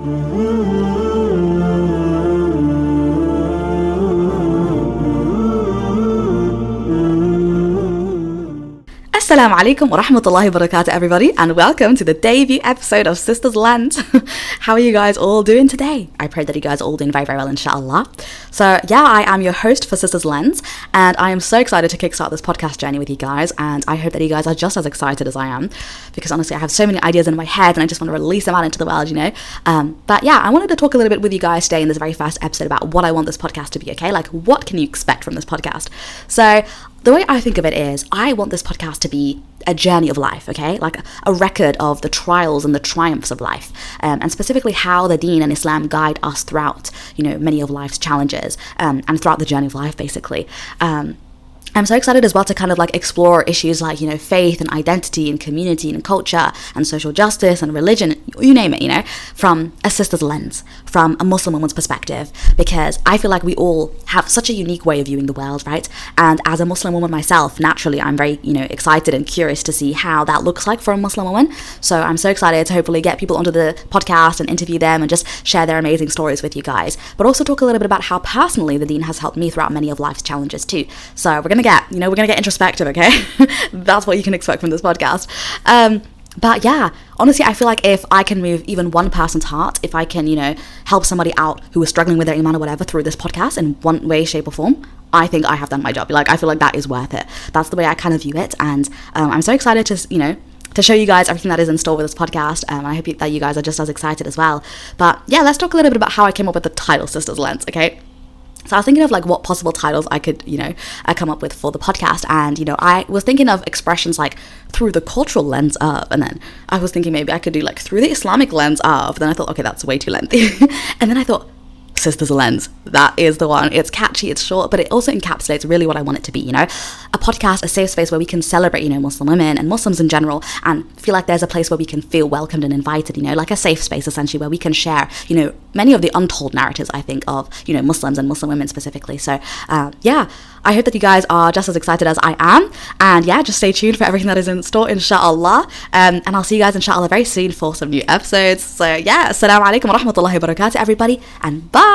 Assalamu alaikum wa rahmatullahi wa barakatuh, everybody, and welcome to the debut episode of Sisters Lens. How are you guys all doing today? I pray that you guys are all doing very, very well, inshallah. So yeah, I am your host for Sisters Lens, and I am so excited to kickstart this podcast journey with you guys, and I hope that you guys are just as excited as I am, because honestly, I have so many ideas in my head, and I just want to release them out into the world, But yeah, I wanted to talk a little bit with you guys today in this very first episode about what I want this podcast to be, okay? Like, what can you expect from this podcast? So the way I think of it is, I want this podcast to be a journey of life, okay? Like a record of the trials and the triumphs of life, and specifically how the Deen and Islam guide us throughout, many of life's challenges, and throughout the journey of life, basically. I'm so excited as well to kind of like explore issues like, faith and identity and community and culture and social justice and religion, you name it, from a sister's lens, from a Muslim woman's perspective, because I feel like we all have such a unique way of viewing the world, right? And as a Muslim woman myself, naturally, I'm very, excited and curious to see how that looks like for a Muslim woman. So I'm so excited to hopefully get people onto the podcast and interview them and just share their amazing stories with you guys, but also talk a little bit about how personally the Deen has helped me throughout many of life's challenges too. So we're gonna get introspective, okay? That's what you can expect from this podcast. But yeah, honestly, I feel like if I can move even one person's heart, if I can, help somebody out who is struggling with their iman or whatever through this podcast in one way, shape or form, I think I have done my job. Like, I feel like that is worth it. That's the way I kind of view it. And I'm so excited to, to show you guys everything that is in store with this podcast. I hope that you guys are just as excited as well. But yeah, let's talk a little bit about how I came up with the title Sisters Lens, okay? So I was thinking of like what possible titles I could, come up with for the podcast. And, I was thinking of expressions like through the cultural lens of, and then I was thinking maybe I could do like through the Islamic lens of. Then I thought, okay, that's way too lengthy. And then I thought, Sisters Lens, that is the one. It's catchy, it's short, but it also encapsulates really what I want it to be, a podcast, a safe space where we can celebrate, Muslim women and Muslims in general, and feel like there's a place where we can feel welcomed and invited, like a safe space essentially where we can share, many of the untold narratives, I think, of, Muslims and Muslim women specifically. So yeah, I hope that you guys are just as excited as I am, and yeah, just stay tuned for everything that is in store, inshallah, and I'll see you guys inshallah very soon for some new episodes. So yeah, assalamu alaikum wa rahmatullahi wa barakatuh, everybody, and bye.